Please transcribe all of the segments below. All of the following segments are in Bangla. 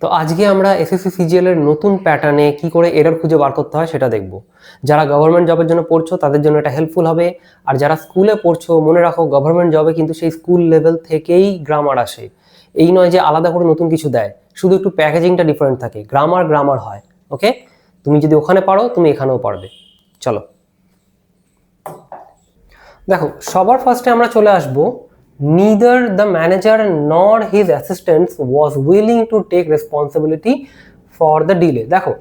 তো আজকে আমরা এসএসসি সিজিএল এর নতুন প্যাটার্নে কি করে এরর খুঁজে বার করতে হয় সেটা দেখব। যারা গভর্নমেন্ট জবের জন্য পড়ছো তাদের জন্য এটা হেল্পফুল হবে। আর যারা স্কুলে পড়ছো মনে রাখো গভর্নমেন্ট জবে কিন্তু সেই স্কুল লেভেল থেকেই গ্রামার আসে। এই নয় যে আলাদা করে নতুন কিছু দেয়, শুধু একটু প্যাকেজিংটা ডিফারেন্ট থাকে। গ্রামার গ্রামার হয়। ওকে, তুমি যদি ওখানে পারো তুমি এখানেও পারবে। চলো দেখো, সবার ফার্স্টে আমরা চলে আসবো neither the manager nor his assistants was willing to take responsibility for the delay। দেখো,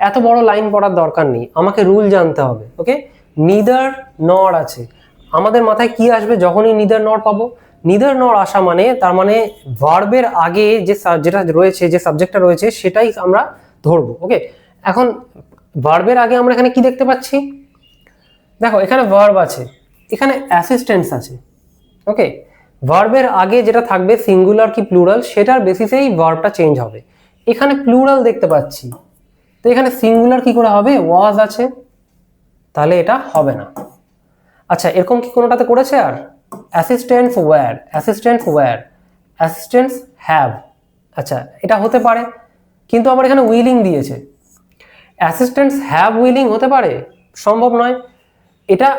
এত বড় লাইন পড়ার দরকার নেই, আমাকে রুল জানতে হবে। ওকে, neither nor আছে, আমাদের মাথায় কি আসবে যখনই neither nor পাবো? neither nor আসা মানে তার মানে ভার্বের আগে যেটা রয়েছে, যে সাবজেক্টটা রয়েছে সেটাই আমরা ধরবো। ওকে, এখন ভার্বের আগে আমরা এখানে কি দেখতে পাচ্ছি? দেখো, এখানে ভার্ব আছে, এখানে অ্যাসিস্ট্যান্টস আছে। ওকে, ভার্বের আগে যেটা থাকবে সিঙ্গুলার কি প্লুরাল সেটার বেসিসেই ভার্বটা চেঞ্জ হবে। এখানে প্লুরাল দেখতে পাচ্ছি, তো এখানে সিঙ্গুলার কি করে হবে? ওয়াজ আছে, তাহলে এটা হবে না। আচ্ছা, এরকম কি কোনোটাতে করেছে? আর assistants were, assistants were, assistants have. আচ্ছা, এটা হতে পারে, কিন্তু আমার এখানে উইলিং দিয়েছে। অ্যাসিস্ট্যান্টস হ্যাভ উইলিং হতে পারে? সম্ভব নয়। এটা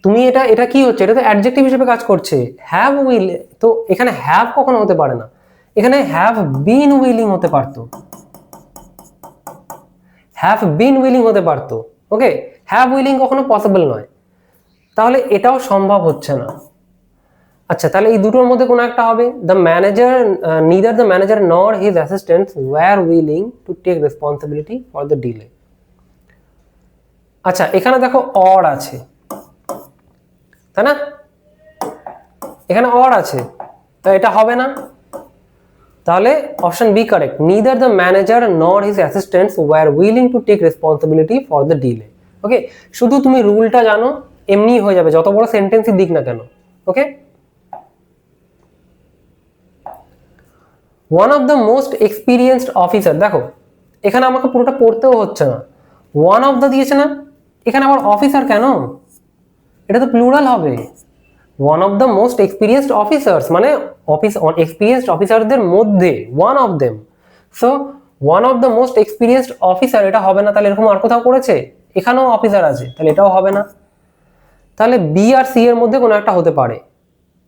তুমি এটা কি হচ্ছে? এটা তো অ্যাডজেক্টিভ হিসেবে কাজ করছে। হ্যাভ উইল, তো এখানে হ্যাভ কখনো হতে পারে না। এখানে হ্যাভ বিন উইলিং হতে পারতো, হ্যাভ বিন উইলিং হতে পারতো। ওকে, হ্যাভ উইলিং কখনো পসিবল নয়, তাহলে এটাও সম্ভব হচ্ছে না। আচ্ছা, তাহলে এই দুটোর মধ্যে কোনো একটা হবে। The manager, neither the manager nor his assistants were willing to take responsibility for the delay. আচ্ছা, এখানে দেখো অর আছে, তাই না? এখানে অর আছে, তো এটা হবে না। তাহলে option B correct, neither the manager nor his assistants were willing to take responsibility for the delay. Okay, শুধু তুমি রুলটা জানো, এমনি হয়ে যাবে যত বড় সেন্টেন্সই দিক না কেন। Okay, one of the most experienced officer. দেখো, এখানে আমাকে পুরোটা পড়তেও হচ্ছে না, ওয়ান অফ দ্য দিয়েছে না, এখানে আবার অফিসার কেন? এটা তো প্লুরাল হবে। One of the most experienced officers মানে এক্সপিরিয়েন্সড অফিসারদের মধ্যে one of them. So one of the most experienced officer এটা হবে না। তাহলে এরকম আর কোথাও করেছে? এখানেও অফিসার আছে, তাহলে এটাও হবে না। তাহলে বি আর সি এর মধ্যে কোনো একটা হতে পারে।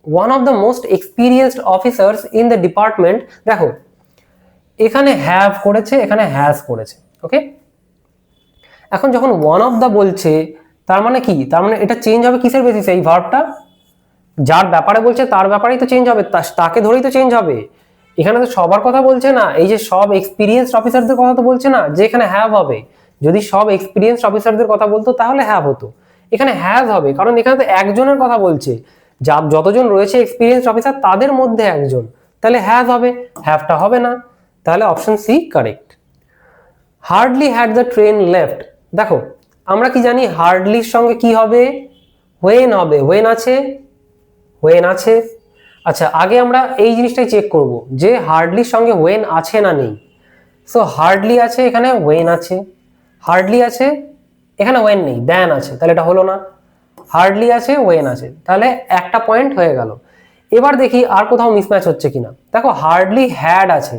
One of the most experienced officers in the department. দেখো, এখানে হ্যাভ করেছে, এখানে হ্যাজ করেছে। ওকে, এখন যখন ওয়ান অফ দ্য বলছে তার মানে কি? তার মানে এটা চেঞ্জ হবে কিসের বেসিসে? এই ভার্বটা যার ব্যাপারে বলছে তার ব্যাপারেই তো চেঞ্জ হবে, তাকে ধরেই তো চেঞ্জ হবে। এখানে তো সবার কথা বলছে না, এই যে সব এক্সপিরিয়েন্সড অফিসারদের কথা তো বলছে না যে এখানে হ্যাভ হবে। যদি সব এক্সপিরিয়েন্সড অফিসারদের কথা বলতো তাহলে হ্যাভ হতো, এখানে হ্যাভ হবে, কারণ এখানে তো একজনের কথা বলছে। যতজন রয়েছে এক্সপিরিয়েন্সড অফিসার তাদের মধ্যে একজন, তাহলে হ্যাভ হবে, হ্যাভটা হবে না। তাহলে option C correct. Hardly had the train left. দেখো, আমরা কি জানি হার্ডলির সঙ্গে কি হবে? হোয়েন হবে। হোয়েন আছে, হোয়েন আছে। আচ্ছা, আগে আমরা এই জিনিসটাই চেক করব যে হার্ডলির সঙ্গে হোয়েন আছে না নেই। সো হার্ডলি আছে, এখানে হোয়েন আছে। হার্ডলি আছে, এখানে হোয়েন নেই, দ্যান আছে, তাহলে এটা হলো না। হার্ডলি আছে, হোয়েন আছে, তাহলে একটা পয়েন্ট হয়ে গেল। এবার দেখি আর কোথাও মিসম্যাচ হচ্ছে কিনা। দেখো, হার্ডলি হ্যাড আছে,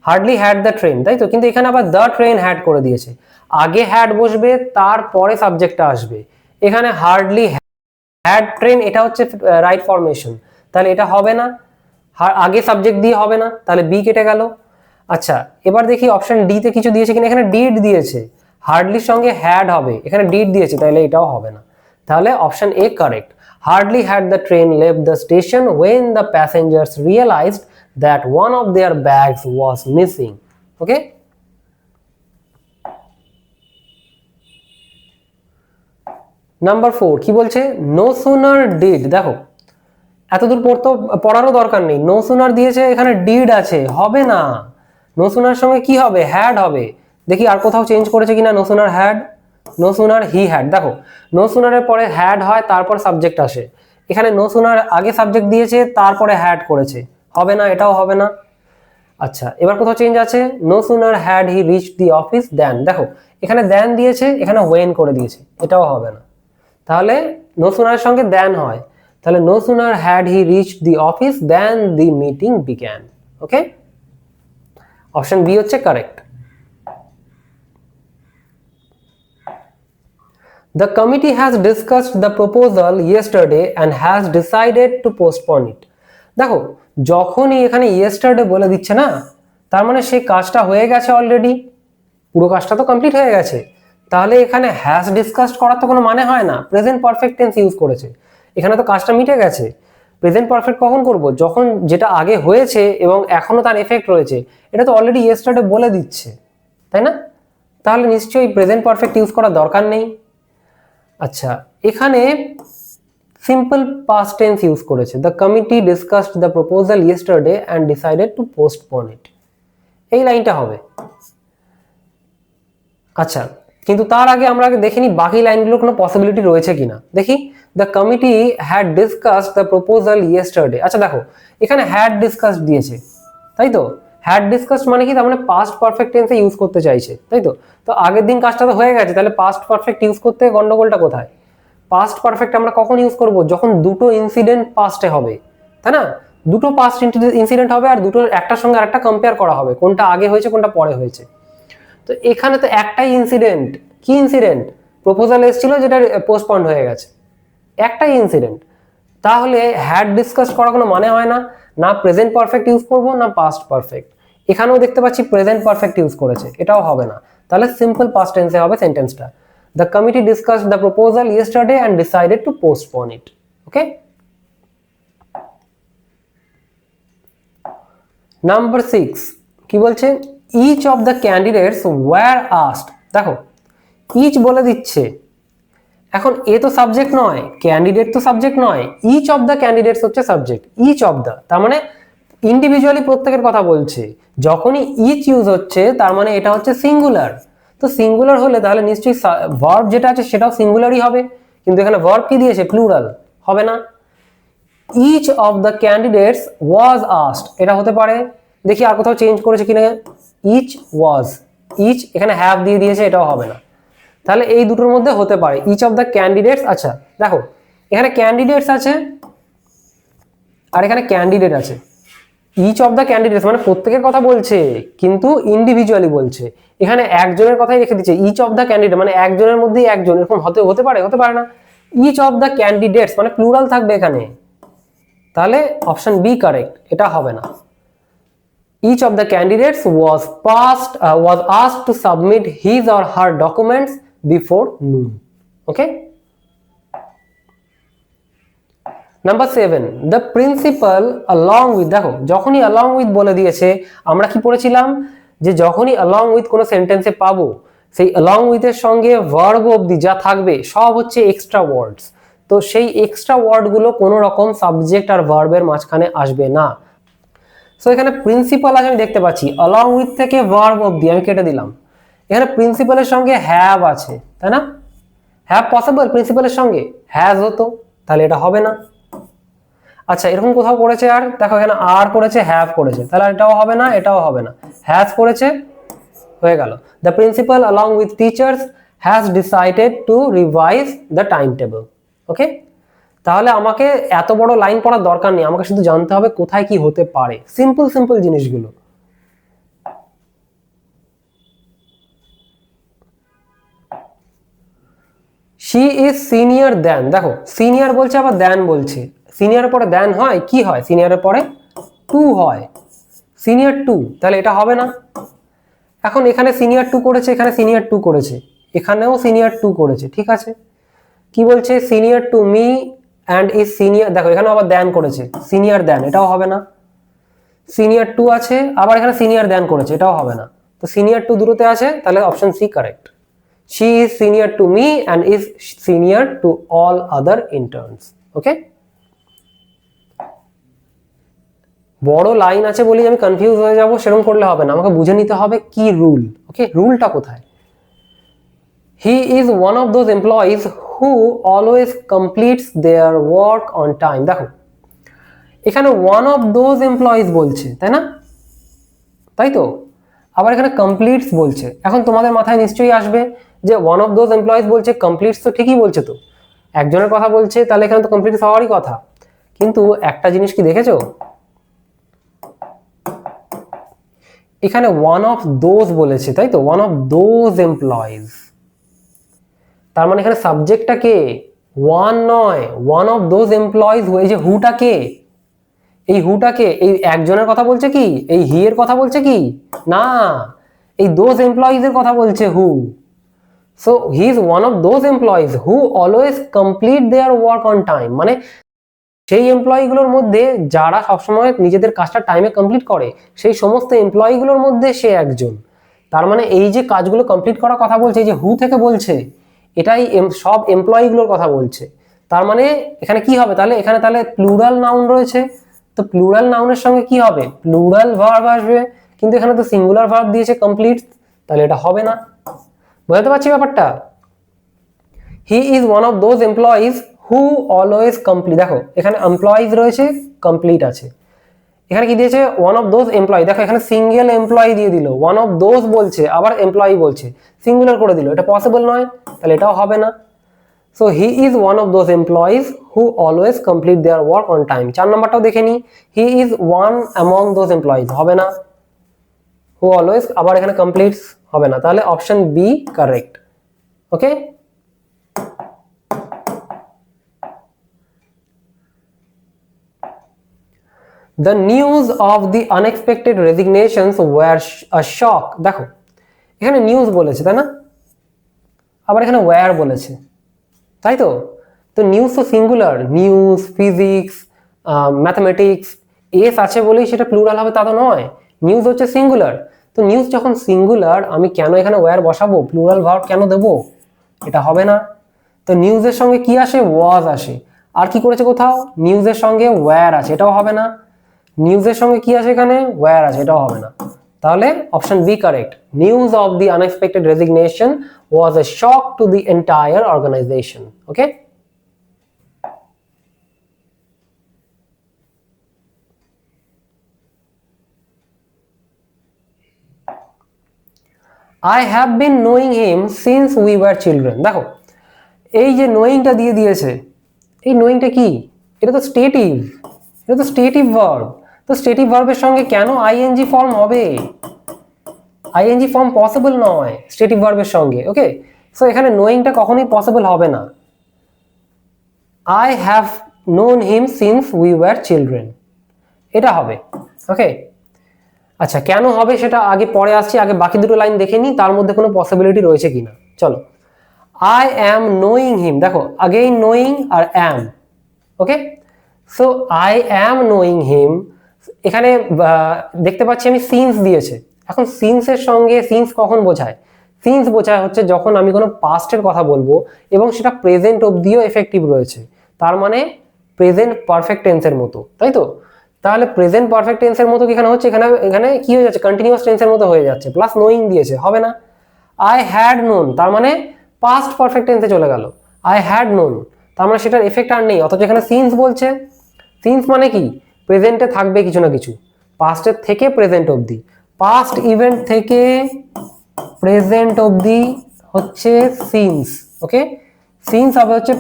হার্ডলি হ্যাড দ্য ট্রেন, তাই তো, কিন্তু এখানে আবার দ্য ট্রেন হ্যাড করে দিয়েছে। আগে হ্যাড বসবে, তারপরে সাবজেক্টটা আসবে। এখানে হার্ডলি হ্যাড ট্রেন, এটা হচ্ছে রাইট ফরমেশন, তাহলে এটা হবে না। আগে সাবজেক্ট দিয়ে হবে না, তাহলে বি কেটে গেল। আচ্ছা, এবার দেখি অপশন ডি তে কিছু দিয়েছে কিনা। এখানে ডিড দিয়েছে, হার্ডলির সঙ্গে হ্যাড হবে, এখানে ডিড দিয়েছে, তাহলে এটাও হবে না। তাহলে option A correct. Hardly had the train left the station when the passengers realized that one of their bags was missing. Okay, number 4 কি বলছে? No sooner did. দেখো, এতদূর পড়ারও দরকার নেই, নো সুনার দিয়েছে, এখানে ডিড আছে, হবে না। নো সুনার সঙ্গে কি হবে? হ্যাড হবে। দেখি আর কোথাও চেঞ্জ করেছে কিনা। No sooner had, no sooner he had. দেখো, নো সুনারের পরে হ্যাড হয়, তারপর সাবজেক্ট আসে। এখানে নো সুনার আগে সাবজেক্ট দিয়েছে, তারপরে হ্যাড করেছে, হবে না, এটাও হবে না। আচ্ছা, এবার কোথাও চেঞ্জ আছে। No sooner had he reach the office then. দেখো, এখানে দেন দিয়েছে, এখানে ওয়েন করে দিয়েছে, এটাও হবে না। তাহলে নো সুনার সঙ্গে দেন হয়, তাহলে no sooner had he reach the office then the meeting began. Okay, option B হচ্ছে correct. The committee has discussed the proposal yesterday and has decided to postpone it. দেখো যখনই এখানে yesterday বলে দিচ্ছে না, তার মানে সেই কাজটা হয়ে গেছে অলরেডি, পুরো কাজটা তো কমপ্লিট হয়ে গেছে। তাহলে এখানে হ্যাজ ডিসকাসড করার তো কোনো মানে হয় না, প্রেজেন্ট পারফেক্ট টেন্স ইউজ করেছে, এখানে তো কাজটা মিটে গেছে। প্রেজেন্ট পারফেক্ট কখন করব? যখন যেটা আগে হয়েছে এবং এখনো তার এফেক্ট রয়েছে, এটা তো অলরেডি yesterday বলে দিচ্ছে, তাই না? তাহলে নিশ্চয়ই প্রেজেন্ট পারফেক্ট ইউজ করার দরকার নেই। আচ্ছা, এখানে সিম্পল পাস্ট টেন্স ইউজ করেছে, the committee discussed the proposal yesterday and decided to postpone it, এই লাইনটা হবে। আচ্ছা, কিন্তু তার আগে আমরা আগে দেখে নিই বাকি লাইনগুলোর কোনো পসিবিলিটি রয়েছে কিনা। দেখি, the committee had discussed the proposal yesterday. আচ্ছা দেখো, এখানে হ্যাড ডিসকাসড দিয়েছে, তাই তো? হ্যাড ডিসকাসড মানে কি? তার মানে পাস্ট পারফেক্ট টেন্সে ইউজ করতে চাইছে, তাই তো? তো আগের দিন কাজটা তো হয়ে গেছে, তাহলে পাস্ট পারফেক্ট ইউজ করতে গন্ডগোলটা কোথায়? পাস্ট পারফেক্ট আমরা কখন ইউজ করব? যখন দুটো ইনসিডেন্ট পাস্টে হবে, তাই না? দুটো পাস্ট ইনসিডেন্ট হবে আর দুটোর একটার সঙ্গে আরেকটা কম্পেয়ার করা হবে, কোনটা আগে হয়েছে কোনটা পরে হয়েছে। তো এখানে তো একটাই ইনসিডেন্ট। কি ইনসিডেন্ট? প্রপোজাল এসেছিল যেটা পোস্টপন্ড হয়ে গেছে, একটাই ইনসিডেন্ট। তাহলে হ্যাড ডিসকাস করার কোনো মানে হয় না, না প্রেজেন্ট পারফেক্ট ইউজ করব না পাস্ট পারফেক্ট। এখানেও দেখতে পাচ্ছি প্রেজেন্ট পারফেক্ট ইউজ করেছে, এটাও হবে না। তাহলে সিম্পল পাস্ট টেন্সে হবে সেন্টেন্সটা, the committee discussed the proposal yesterday and decided to postpone it. Okay, number 6 কি বলছে? Each of the candidates were asked. দেখো ইচ বলে দিচ্ছে, এখন এ তো সাবজেক্ট নয়, ক্যান্ডিডেট তো সাবজেক্ট নয়, ইচ অফ দ্য ক্যান্ডিডেটস হচ্ছে সাবজেক্ট। ইচ অফ দ্য তার মানে ইন্ডিভিজুয়ালি প্রত্যেকের কথা বলছে। যখনই ইচ ইউজ হচ্ছে তার মানে এটা হচ্ছে সিঙ্গুলার। তো সিঙ্গুলার হলে তাহলে নিশ্চয়ই ভার্ব যেটা আছে সেটাও সিঙ্গুলারই হবে, কিন্তু এখানে ভার্ব কি দিয়েছে? প্লুরাল, হবে না। Each of the candidates was asked, এটা হতে পারে। দেখি আর কোথাও চেঞ্জ করেছে কিনা। ইচ ওয়াজ, ইচ এখানে হ্যাভ দিয়ে দিয়েছে, এটাও হবে না। তাহলে এই দুটোর মধ্যে হতে পারে ইচ অফ দ্য ক্যান্ডিডেটস। আচ্ছা দেখো, এখানে ক্যান্ডিডেটস আছে আর এখানে ক্যান্ডিডেট আছে। ইচ অফ দ্য ক্যান্ডিডেটস মানে প্রত্যেকের কথা বলছে, কিন্তু ইন্ডিভিজুয়ালি বলছে। এখানে একজনের কথাই রেখে দিচ্ছে, ইচ অফ দ্য ক্যান্ডিডেট মানে একজনের মধ্যেই একজন, এরকম হতে পারে? হতে পারে না। ইচ অফ দ্য ক্যান্ডিডেটস মানে প্লুরাল থাকবে এখানে, তাহলে অপশন বি কারেক্ট, এটা হবে না। Each of the candidates was asked to submit his or her documents before noon. Okay. Number 7, the principal along with, দেখো যখনই along with বলে দিয়েছে, আমরা কি পড়েছিলাম যে যখনই along with কোনো সেন্টেন্সে পাবো, সেই along with এর সঙ্গে verb অবধি যা থাকবে সব হচ্ছে এক্সট্রা ওয়ার্ডস। তো সেই এক্সট্রা ওয়ার্ডগুলো কোনো রকম সাবজেক্ট আর ভার্বের মাঝখানে আসবে না। সো এখানে প্রিন্সিপাল আছে আমি দেখতে পাচ্ছি, along with থেকে ভার্ব অবধি আমি কেটে দিলাম। এখানে প্রিন্সিপালের সঙ্গে হ্যাভ আছে, তাই না? হ্যাভ পসিবল প্রিন্সিপালের সঙ্গে? হ্যাজ হতো, তাহলে এটা হবে না। আচ্ছা এরকম কোথাও করেছে আর? দেখো এখানে আর করেছে, হ্যাভ করেছে, তাহলে এটাও হবে না, এটাও হবে না। হ্যাজ করেছে, হয়ে গেল। The principal along with teachers has decided to revise the timetable. ওকে, তাহলে আমাকে এত বড় লাইন পড়ার দরকার নেই, আমাকে শুধু জানতে হবে কোথায় কি হতে পারে, সিম্পল সিম্পল জিনিসগুলো। শি ইজ সিনিয়র দ্যান, দেখো সিনিয়র বলছে আবার দ্যান বলছে। সিনিয়রের পরে দ্যান হয়? কি হয় সিনিয়রের পরে? টু হয়, সিনিয়র টু, তাহলে এটা হবে না। এখন এখানে সিনিয়র টু করেছে, এখানে সিনিয়র টু করেছে, এখানেও সিনিয়র টু করেছে, ঠিক আছে। কি বলছে? Senior to me and is senior, দেখো এখানে আবার দ্যান করেছে, সিনিয়র দ্যান, এটাও হবে না। সিনিয়র টু আছে, আবার এখানে সিনিয়র দ্যান করেছে, এটাও হবে না। তো সিনিয়র টু দুটোতে আছে, তাহলে option C correct. She is senior to me and is senior to all other interns. Okay, বড় লাইন আছে বলি আমি কনফিউজ হয়ে যাব, সেরকম করলে হবে না, আমাকে বুঝে নিতে হবে কি রুল। ওকে, রুলটা কোথায়? হি is one of those employees who always completes there work on time. দেখো এখানে ওয়ান অফ দোজ এমপ্লয়িজ বলছে, তাই না? তাই তো, আবার এখানে কমপ্লিটস বলছে। এখন তোমাদের মাথায় নিশ্চয়ই আসবে যে ওয়ান অফ দোজ এমপ্লয়িজ বলছে, কমপ্লিটস তো ঠিকই বলছে, তো একজনের কথা বলছে, তাহলে এখানে তো কমপ্লিটস হওয়ারই কথা। কিন্তু একটা জিনিস কি দেখেছো? এখানে ওয়ান অফ দোজ বলেছে, তাই তো, ওয়ান অফ দোজ এমপ্লয়িজ, তার মানে এখানে সাবজেক্টটা কে, ওয়ান নয়, ওয়ান অফ দোজ এমপ্লয়িজ। এই যে হুটা কে, এই হুটাকে এই একজনের কথা বলছে কি, এই হি এর কথা বলছে কি, না, এই দোজ এমপ্লয়িজ এর কথা বলছে who. So he is one of those employees who always complete their work on time, মানে সেই এমপ্লয়িগুলোর মধ্যে যারা সবসময় নিজেদের কাজটা টাইমে কমপ্লিট করে, সেই সমস্ত এমপ্লয়িগুলোর মধ্যে সে একজন। তার মানে এই যে কাজগুলো কমপ্লিট করার কথা বলছে, এই যে হু থেকে বলছে, এটাই সব এমপ্লয়িগুলোর কথা বলছে। তার মানে এখানে কি হবে তাহলে, এখানে তাহলে প্লুরাল নাউন রয়েছে, তো প্লুরাল নাউনের সঙ্গে কি হবে, প্লুরাল ভার্ব আসবে, কিন্তু এখানে তো সিঙ্গুলার ভার্ব দিয়েছে কমপ্লিট, তাহলে এটা হবে না। বুঝতে পারছি ব্যাপারটা? হি is one of those employees who always complete, দেখো এখানে এমপ্লয়িজ রয়েছে, কমপ্লিট আছে, এখানে কি দিয়েছে, ওয়ান অফ দোজ এমপ্লয়ি, দেখো এখানে সিঙ্গেল এমপ্লয়ি দিয়ে দিল, ওয়ান অফ দোজ বলছে আবার এমপ্লয়ি বলছে, সিঙ্গুলার করে দিল, এটা পসিবল নয়, তাহলে এটাও হবে না। So he is one of those employees who always complete their work on time. 4 নম্বরটাও দেখে নি, হি is one among those employees, হবে না, হু অলওয়েজ আবার এখানে কমপ্লিটস, হবে না, তাহলে option B correct. Okay, The news of the unexpected resignations were a shock, দেখো এখানে নিউজ বলেছে তাই না, আবার এখানে ওয়্যার বলেছে, তাই তো, তো নিউজ তো singular, news, physics, mathematics, S আছে বলেই সেটা প্লুরাল হবে তা তো নয়, নিউজ হচ্ছে সিঙ্গুলার, তো নিউজ যখন সিঙ্গুলার আমি কেন এখানে ওয়্যার বসাবো, প্লুরাল ভার্ব কেন দেবো, এটা হবে না। তো নিউজের সঙ্গে কি আসে, ওয়াজ আসে, আর কি করেছে কোথাও, নিউজের সঙ্গে ওয়্যার আছে, এটাও হবে না, নিউজের সঙ্গে কি আছে এখানে, ওয়্যার আছে, এটাও হবে না, তাহলে option B correct. News of the unexpected resignation was a shock to the entire organisation. Okay, I have been knowing him since we were children, দেখো এই যে নোয়িংটা দিয়ে দিয়েছে, এই নোয়িংটা কি, এটা তো স্টেটিভ, এটা তো স্টেটিভ ভার্ব, তো স্টেটিভ ভার্বের সঙ্গে কেন আইএনজি ফর্ম হবে, আইএনজি ফর্ম পসিবল নয় স্টেটিভ ভার্বের সঙ্গে। ওকে, সো এখানে নোয়িংটা কখনোই পসিবল হবে না, I have known him since we were children, এটা হবে। ওকে, আচ্ছা কেন হবে সেটা আগে পরে আসছি, আগে বাকি দুটো লাইন দেখে নিই তার মধ্যে কোনো পসিবিলিটি রয়েছে কিনা। চলো, আই অ্যাম নোয়িং হিম, দেখো আগেইন নোয়িং আর am. Okay, so I am knowing him, এখানে দেখতে পাচ্ছি আমি সিন্স দিয়েছে, এখন সিন্সের সঙ্গে সিন্স কখন বোঝায়, সিন্স বোঝায় হচ্ছে যখন আমি কোনো পাস্টের কথা বলবো এবং সেটা প্রেজেন্ট অবধিও এফেক্টিভ রয়েছে, তার মানে প্রেজেন্ট পারফেক্ট টেন্সের মতো, তাই তো, তাহলে প্রেজেন্ট পারফেক্ট টেন্সের মতো এখানে হচ্ছে, এখানে এখানে কি হয়ে যাচ্ছে, কন্টিনিউয়াস টেন্সের মতো হয়ে যাচ্ছে, প্লাস নোয়িং দিয়েছে, হবে না। আই হ্যাড নোন, তার মানে পাস্ট পারফেক্ট টেন্সে চলে গেল, আই হ্যাড নোন, তার মানে সেটার এফেক্ট আর নেই, অথচ এখানে সিন্স বলছে, সিন্স মানে কি, প্রেজেন্টে থাকবে কিছু না কিছু, পাস্টের থেকে প্রেজেন্ট অবধি, পাস্ট ইভেন্ট থেকে প্রেজেন্ট অবধি হচ্ছে সিন্স। ওকে, সিন্স হবে হচ্ছে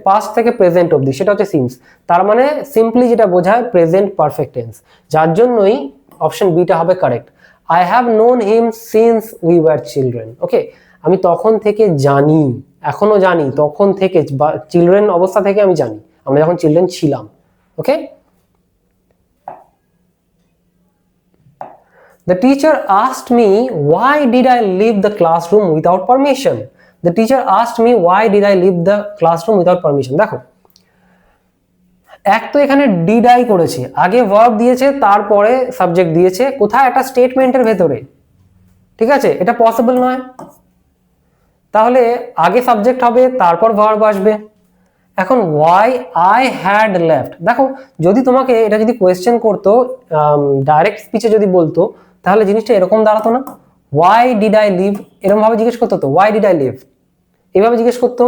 পাস্ট থেকে প্রেজেন্ট অবধি, সেটা হচ্ছে সিন্স, তার মানে সিম্পলি যেটা বোঝায় প্রেজেন্ট পারফেক্ট টেন্স, যার জন্যই অপশন বিটা হবে correct. I have known him since we were children. Okay, আমি তখন থেকে জানি, এখনো জানি, তখন থেকে চিলড্রেন অবস্থা থেকে আমি জানি, আমরা যখন চিলড্রেন ছিলাম। ওকে, the teacher asked me why did I leave the classroom without permission, the teacher asked me why did I leave the classroom without permission। দেখো এক তো এখানে ডিড আই করেছে, আগে ভার্ব দিয়েছে তারপরে সাবজেক্ট দিয়েছে, কোথায়, একটা স্টেটমেন্টের ভেতরে, ঠিক আছে, এটা পসিবল নয়, তাহলে আগে সাবজেক্ট হবে তারপর ভার্ব আসবে। এখন ওয়াই আই হ্যাড লেফট, দেখো যদি তোমাকে এটা যদি কোয়েশ্চেন করতো, ডাইরেক্ট স্পিচে যদি বলতো, তাহলে জিনিসটা এরকম দাঁড়াতো না, ওয়াই ডিড আই লিভ, এরকম ভাবে জিজ্ঞেস করতো, তো ওয়াই ডিড আই লিভ এভাবে জিজ্ঞেস করতো,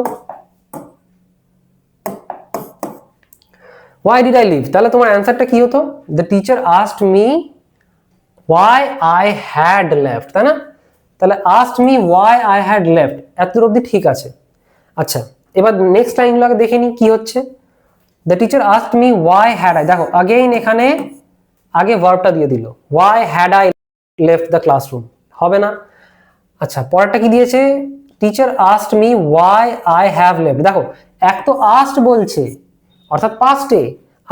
ওয়াই ডিড আই লিভ, তাহলে তোমার অ্যান্সারটা কি হতো, the teacher asked me why I had left, তাই না, তাহলে asked me why I had left, এত অবধি ঠিক আছে। আচ্ছা এবার নেক্সট লাইনগুলো দেখে নি কি হচ্ছে, the teacher asked me why had I, দেখো अगेन এখানে আগে ভার্বটা দিয়ে দিল, why had I left the classroom, হবে না। আচ্ছা পরেরটা কি দিয়েছে, teacher asked me why I have left. দেখো এক তো আস্কড বলছে অর্থাৎ পাস্টে,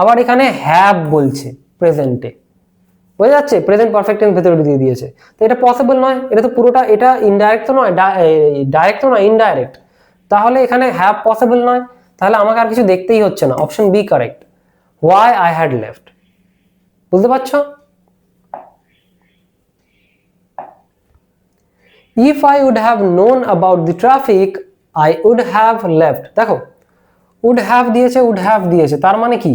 আবার এখানে হ্যাভ বলছে প্রেজেন্টে, বোঝা যাচ্ছে, প্রেজেন্ট পারফেক্ট টেন্স ভেতরে দিয়ে দিয়েছে। তো এটা পসিবল নয়, এটা তো পুরোটা, এটা ইনডাইরেক্ট তো নয়, ডাইরেক্ট তো নয়, ইনডাইরেক্ট। তাহলে এখানে হ্যাভ পসিবল নয়, তাহলে আমাকে আর কিছু দেখতেই হচ্ছে না, option B correct, why I had left. বুঝতে পারছো? If I would have known about the traffic I would have left. দেখো উড হ্যাভ দিয়েছে, উড হ্যাভ দিয়েছে, তার মানে কি,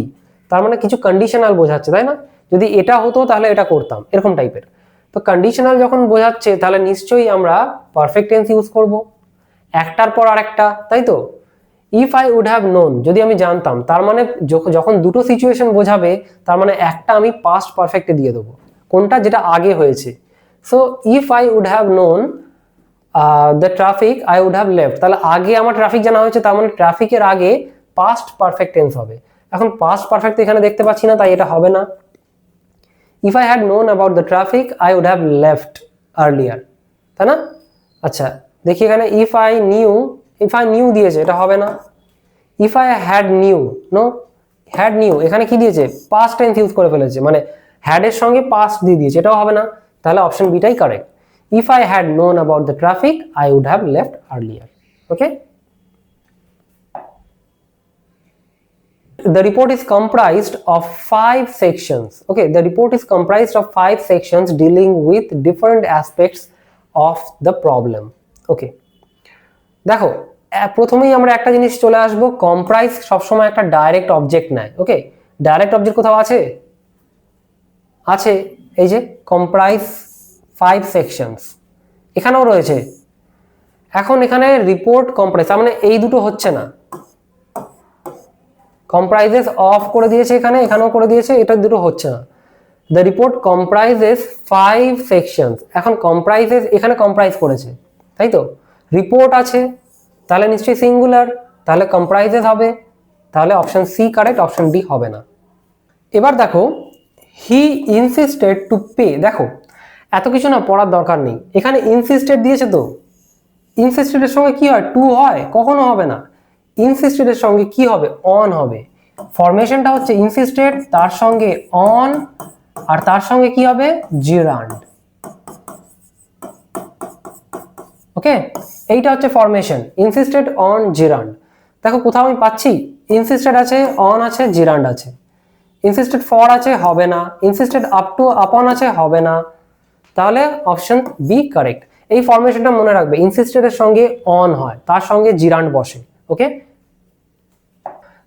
তার মানে কিছু কন্ডিশনাল বোঝাচ্ছে, তাই না? যদি এটা হতো তাহলে এটা করতাম, এরকম টাইপের। তো কন্ডিশনাল যখন বোঝাচ্ছে তাহলে নিশ্চয়ই আমরা পারফেক্ট টেন্স ইউজ করব, একটার পর আরেকটা, তাই তো। If I would have known, যদি আমি জানতাম, তার মানে যখন দুটো সিচুয়েশন বোঝাবে তার মানে একটা আমি পাস্ট পারফেক্টে দিয়ে দেবো, কোনটা, যেটা আগে হয়েছে। So if I would have known the traffic I would have left, তাহলে আগে আমার ট্রাফিক জানা হয়েছে, তার মানে ট্রাফিকের আগে পাস্ট পারফেক্ট টেন্স হবে। এখন পাস্ট পারফেক্ট এখানে দেখতে পাচ্ছি না, তাই এটা হবে না। If I had known about the traffic I would have left earlier, তাই না? আচ্ছা দেখি এখানে ইফ আই নিউ দিয়েছে, এটা হবে না। If I had knew, no, had knew এখানে কি দিয়েছে, পাস্ট টেন্স ইউজ করে ফেলেছে, মানে হ্যাড এর সঙ্গে পাস্ট দিয়ে দিয়েছে, এটাও হবে না। তাহলে অপশন বিটাই correct, if I had known about the traffic I would have left earlier. Okay, the report is comprised of 5 sections. Okay, the report is comprised of 5 sections dealing with different aspects of the problem. Okay, দেখো প্রথমেই আমরা একটা জিনিস চলে আসবো, কম্প্রাইজ সবসময় একটা ডাইরেক্ট অবজেক্ট নেয়। ওকে, ডাইরেক্ট অবজেক্ট কোথাও আছে? আছে, এই যে কম্প্রাইজ 5 সেকশনস, এখানেও রয়েছে। এখন এখানে রিপোর্ট কম্প্রাইজ, তার মানে এই দুটো হচ্ছে না, কম্প্রাইজেস অফ করে দিয়েছে এখানে, এখানেও করে দিয়েছে, এটা দুটো হচ্ছে না। দ্য রিপোর্ট কম্প্রাইজেস 5 সেকশনস, এখন কম্প্রাইজেস এখানে কম্প্রাইজ করেছে, তাই তো। রিপোর্ট আছে, তাহলে নিশ্চয়ই সিঙ্গুলার, তাহলে কম্প্রাইজেস হবে, তাহলে option C correct, option D হবে না। এবার দেখো হি ইনসিস্টেড টু পে, দেখো এত কিছু না পড়ার দরকার নেই, এখানে ইনসিস্টেড দিয়েছে, তো ইনসিস্টেডের সঙ্গে কি হয়, টু হয়? কখনো হবে না। ইনসিস্টেডের সঙ্গে কি হবে, অন হবে। ফরমেশনটা হচ্ছে ইনসিস্টেড, তার সঙ্গে অন, আর তার সঙ্গে কি হবে, জিরান্ড। ওকে, এইটা হচ্ছে ফরমেশন, ইনসিস্টেড অন জিরান্ড। দেখো কোথাও আমি পাচ্ছি ইনসিস্টেড আছে, অন আছে, জিরান্ড আছে। ইনসিস্টেড ফর আছে, হবে না। ইনসিস্টেড আপ টু আপন আছে, হবে না। তাহলে অপশন বি কারেক্ট। এই ফরমেশনটা মনে রাখবে, ইনসিস্টেডের সঙ্গে অন হয়, তার সঙ্গে জিরান্ড বসে। Okay,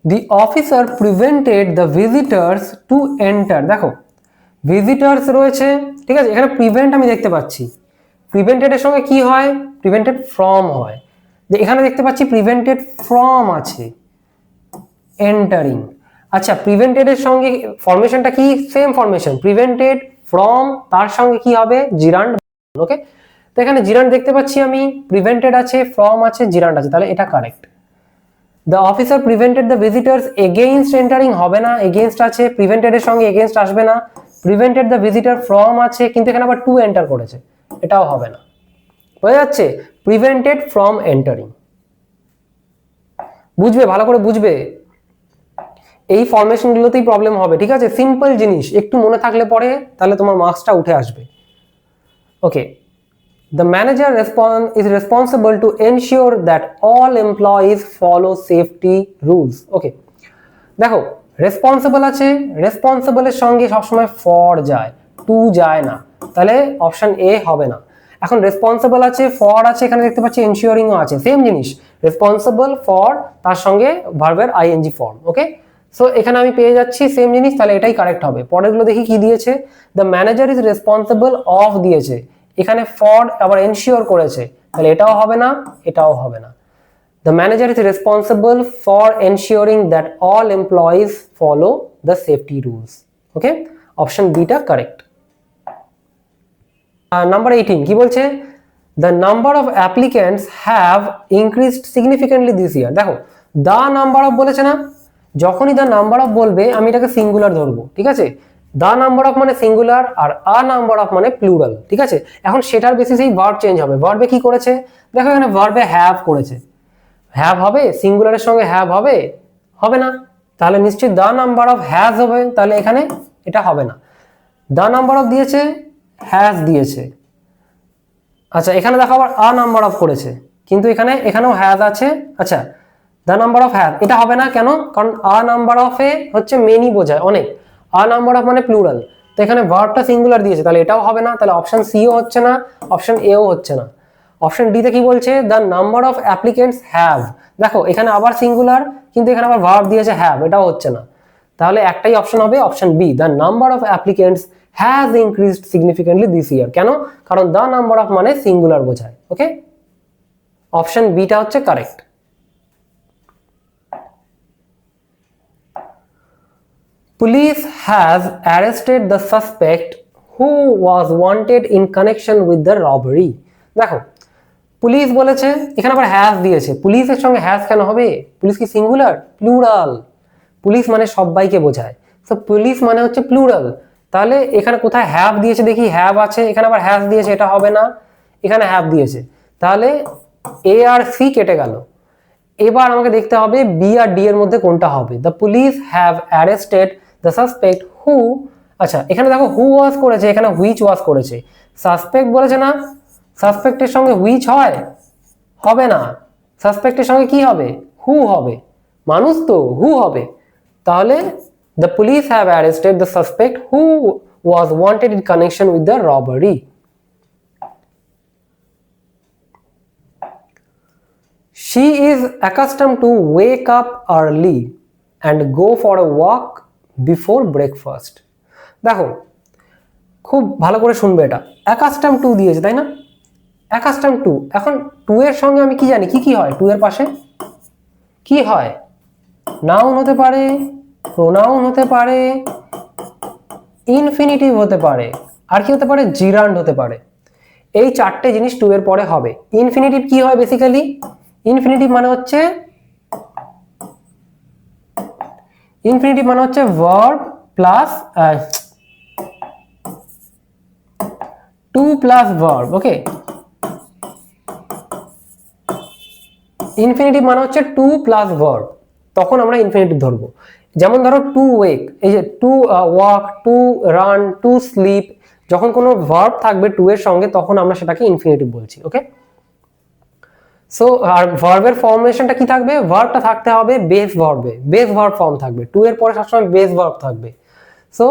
the officer prevented the visitors to enter, দেখো ভিজিটার্স রয়েছে, ঠিক আছে, এখানে প্রিভেন্ট আমি দেখতে পাচ্ছি, প্রিভেন্টেডের সঙ্গে কি হয়, প্রিভেন্টেড ফ্রম হয়। যে এখানে দেখতে পাচ্ছি প্রিভেন্টেড ফ্রম আছে, এন্টারিং। আচ্ছা প্রিভেন্টেডের সঙ্গে ফরমেশনটা কি, সেম ফরমেশন, প্রিভেন্টেড ফ্রম, তার সঙ্গে কি হবে, জিরান্ড। ওকে, তো এখানে জিরান্ড দেখতে পাচ্ছি আমি, প্রিভেন্টেড আছে, ফ্রম আছে, জিরান্ড আছে, তাহলে এটা correct. The officer prevented the visitors against entering, হবে না, এগেইনস্ট আছে, প্রিভেন্টেড এর সঙ্গে এগেইনস্ট আসবে না। প্রিভেন্টেড দ্য ভিজিটার ফ্রম আছে, কিন্তু এখানে আবার টু এন্টার করেছে, এটাও হবে না। বোঝা যাচ্ছে, প্রিভেন্টেড ফ্রম এন্টারিং। বুঝবে, ভালো করে বুঝবে, এই ফরমেশন গুলোতেই প্রবলেম হবে, ঠিক আছে। সিম্পল জিনিস একটু মনে থাকলে পরে তাহলে তোমার মার্কসটা উঠে আসবে। ওকে, the manager is responsible to ensure that all employees follow safety rules. Okay, দেখো রেসপন্সিবল আছে, রেসপন্সিবলের সঙ্গে সবসময় ফর যায়, টু যায় না, তাহলে অপশন এ হবে না। এখন রেসপন্সিবল আছে, ফর আছে, এখানে দেখতে পাচ্ছি এনশিওরিংও আছে, সেম জিনিস, রেসপন্সিবল ফর, তার সঙ্গে ভার্বের আইএনজি ফর্ম। ওকে, সো এখানে আমি পেয়ে যাচ্ছি সেম জিনিস, তাহলে এটাই কারেক্ট হবে। পরেরগুলো দেখি কি দিয়েছে, the manager is responsible of দিয়েছে, এখানে ফর আবার এনশিওর করেছে, তাহলে এটাও হবে না, এটাও হবে না। The manager is responsible for ensuring that all employees follow the safety rules. Okay, option B টা correct. Number 18 কি বলছে, the number of applicants have increased significantly this year. দেখো the number of বলেছে না, যখনই the number of বলবে আমি এটাকে সিঙ্গুলার ধরবো, ঠিক আছে। দা নাম্বার অফ মানে সিঙ্গুলার আর আ নাম্বার অফ মানে প্লুরাল, ঠিক আছে। এখন সেটার বেসিসেই ভার্ব চেঞ্জ হবে। ভার্বে কি করেছে দেখো, এখানে ভার্বে হ্যাভ করেছে। হ্যাভ হবে সিঙ্গুলারের সঙ্গে হ্যাভ হবে? হবে না। তাহলে নিশ্চয়ই দা নাম্বার অফ হ্যাজ হবে, তাহলে এখানে এটা হবে না। দা নাম্বার অফ দিয়েছে, হ্যাজ দিয়েছে। আচ্ছা এখানে দেখো আবার আ নাম্বার অফ করেছে, কিন্তু এখানেও হ্যাজ আছে। আচ্ছা দা নাম্বার অফ হ্যাভ এটা হবে না, কেন? কারণ আ নাম্বার অফ এ হচ্ছে মেনি বোঝায়, অনেক। আ নাম্বার অফ মানে প্লুরাল, তো এখানে ভার্বটা সিঙ্গুলার দিয়েছে, তাহলে এটাও হবে না। তাহলে অপশন সিও হচ্ছে না, অপশন এও হচ্ছে না। অপশন ডি তে কি বলছে, the number of applicants have. দেখো এখানে আবার সিঙ্গুলার, কিন্তু এখানে আবার ভার্ব দিয়েছে হ্যাভ, এটাও হচ্ছে না। তাহলে একটাই অপশন হবে, option B, the number of applicants has increased significantly this year. কেন? কারণ দ্য নাম্বার অফ মানে সিঙ্গুলার বোঝায়। ওকে, অপশন বিটা হচ্ছে correct. Police has arrested the suspect who was wanted in connection with the robbery. দেখো পুলিশ বলেছে, এখানে আবার হ্যাজ দিয়েছে। পুলিশের সঙ্গে হ্যাজ কেন হবে? পুলিশ কি সিঙ্গুলার? প্লুরাল। পুলিশ মানে সবাইকে বোঝায়, তো পুলিশ মানে হচ্ছে প্লুরাল। তাহলে এখানে কোথায় হ্যাভ দিয়েছে দেখি, হ্যাভ আছে, এখানে আবার হ্যাজ দিয়েছে, এটা হবে না। এখানে হ্যাভ দিয়েছে, তাহলে এ আর সি কেটে গেল। এবার আমাকে দেখতে হবে বি আর ডি এর মধ্যে কোনটা হবে। The police have arrested the suspect who. আচ্ছা এখানে দেখো হু ওয়াজ করেছে, এখানে হুইচ ওয়াজ করেছে। সাসপেক্ট বলেছে না, সাসপেক্টের সঙ্গে হুইচ হয়? হবে না। সাসপেক্টের সঙ্গে কি হবে? হু হবে, মানুষ তো, হু হবে। তাহলে the police have arrested the suspect who was wanted in connection with the robbery. She is accustomed to wake up early and go for a walk before breakfast. দেখো খুব ভালো করে শুনবে, এটা accustomed to দিয়েছে তাই না? accustomed to, এখন টু এর সঙ্গে আমি কি জানি, কি কি হয় টু এর পাশে? কি হয়? নাউন হতে পারে, প্রোনাউন হতে পারে, ইনফিনিটিভ হতে পারে, আর কি হতে পারে? জিরান্ড হতে পারে। এই চারটে জিনিস টু এর পরে হবে। ইনফিনিটিভ কি হয় বেসিক্যালি? ইনফিনিটিভ মানে হচ্ছে verb plus to plus verb. Okay, infinitive মানে হচ্ছে টু প্লাস ভার্ব, তখন আমরা ইনফিনিটিভ ধরবো। যেমন ধরো টু ওয়েক, এই যে to walk, to run, to sleep, যখন কোনো ভার্ব থাকবে টু এর সঙ্গে তখন আমরা সেটাকে ইনফিনিটিভ বলছি। ওকে, সো আর ভার্বের ফর্মেশনটা কি থাকবে? ভার্বটা থাকতে হবে বেস ভার্বে, বেস ভার্ব ফর্ম থাকবে। টু এর পরে সবসময় বেস ভার্ব থাকবে। সো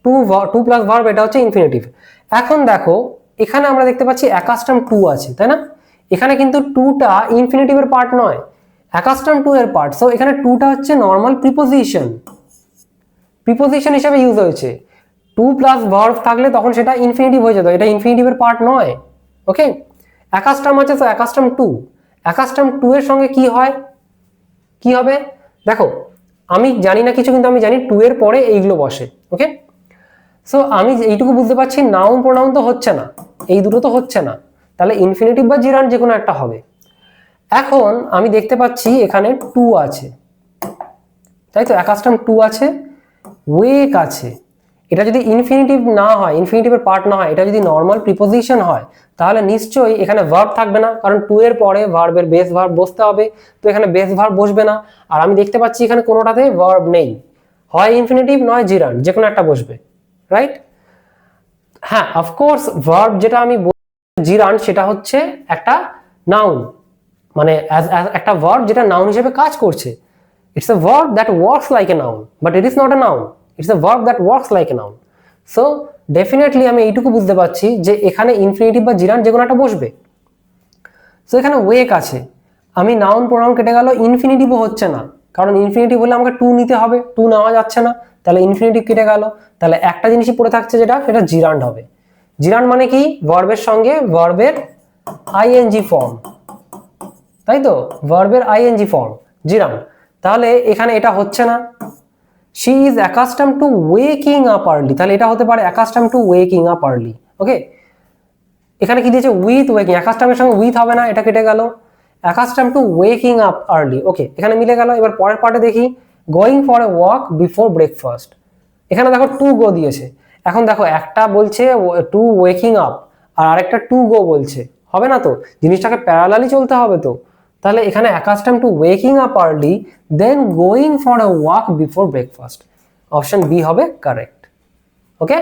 টু প্লাস ভার্ব, এটা হচ্ছে ইনফিনিটিভ। এখন দেখো এখানে আমরা দেখতে পাচ্ছি অ্যাকাস্টম টু আছে, তাই না? এখানে কিন্তু টুটা ইনফিনিটিভের পার্ট নয়, অ্যাকাস্টম টু এর পার্ট। সো এখানে টুটা হচ্ছে নর্মাল প্রিপোজিশন, প্রিপোজিশন হিসেবে ইউজ হয়েছে। টু প্লাস ভার্ব থাকলে তখন সেটা ইনফিনিটিভ হয়ে যেত, এটা ইনফিনিটিভের পার্ট নয়। ওকে, অ্যাকাস্টম আছে, তো অ্যাকাস্টম টু, অ্যাকাস্টম টু এর সঙ্গে কি হয়, কি হবে? দেখো আমি জানি না কিছু, কিন্তু আমি জানি টু এর পরে এইগুলো বসে। ওকে, সো আমি এইটুকু বুঝতে পারছি নাউন প্রোনাউন তো হচ্ছে না, এই দুটো তো হচ্ছে না, তাহলে ইনফিনিটিভ বা জিরান্ড যে কোনো একটা হবে। এখন আমি দেখতে পাচ্ছি এখানে টু আছে, তাই তো? অ্যাকাস্টম টু আছে, ওয়েক আছে। এটা যদি ইনফিনিটিভ না হয়, ইনফিনিটিভের পার্ট না হয়, এটা যদি নর্মাল প্রিপোজিশন হয়, তাহলে নিশ্চয়ই এখানে ভার্ব থাকবে না, কারণ টু এর পরে ভার্বের বেস ভার্ব বসতে হবে। তো এখানে বেস ভার্ব বসবে না। আর আমি দেখতে পাচ্ছি এখানে কোনোটাতে ভার্ব নেই, হয় ইনফিনিটিভ নয় জিরান্ড, যে কোনো একটা বসবে, রাইট? হ্যাঁ, অফকোর্স ভার্ব যেটা আমি জিরান্ড সেটা হচ্ছে একটা নাউন, মানে একটা ভার্ব যেটা নাউন হিসেবে কাজ করছে। It's a verb that works like a noun, but it is not a noun. It's a verb that works like a noun. So definitely আমি এইটুকু বুঝতে পারছি যে এখানে ইনফিনিটিভ বা জিরান্ড যে কোনো একটা বসবে। সো এখানে ওয়েক আছে, আমি নাউন প্রোনাউন কেটে গেল, ইনফিনিটিভও হচ্ছে না, কারণ ইনফিনিটিভ হলে আমাকে টু নিতে হবে, টু নেওয়া যাচ্ছে না, তাহলে ইনফিনিটিভ কেটে গেল। তাহলে একটা জিনিসই পড়ে থাকছে, সেটা জিরান্ড হবে। জিরান্ড মানে কি? ভার্বের সঙ্গে ভার্বের আইএনজি ফর্ম, তাই তো? ভার্বের আইএনজি ফর্ম জিরান্ড। তাহলে এখানে এটা হচ্ছে না। she is accustomed to waking up early, তাহলে এটা হতে পারে accustomed to waking up early। ওকে, এখানে কি দিয়েছে? উইথ ওয়েকিং, অ্যাকাস্টমের সঙ্গে উইথ হবে না, এটা কেটে গেল। accustomed to waking up early, ওকে, এখানে মিলে গেল। এবার পরের পার্টে দেখি, going for a walk before breakfast, এখানে দেখো টু গো দিয়েছে, এখন দেখো একটা বলছে টু ওয়েকিং আপ আর আরেকটা টু গো বলছে, হবে না তো, জিনিসটাকে প্যারালালি চলতে হবে তো। তাহলে এখানে accustom to waking up early then going for a walk before breakfast, option B হবে কারেক্ট। ওকে।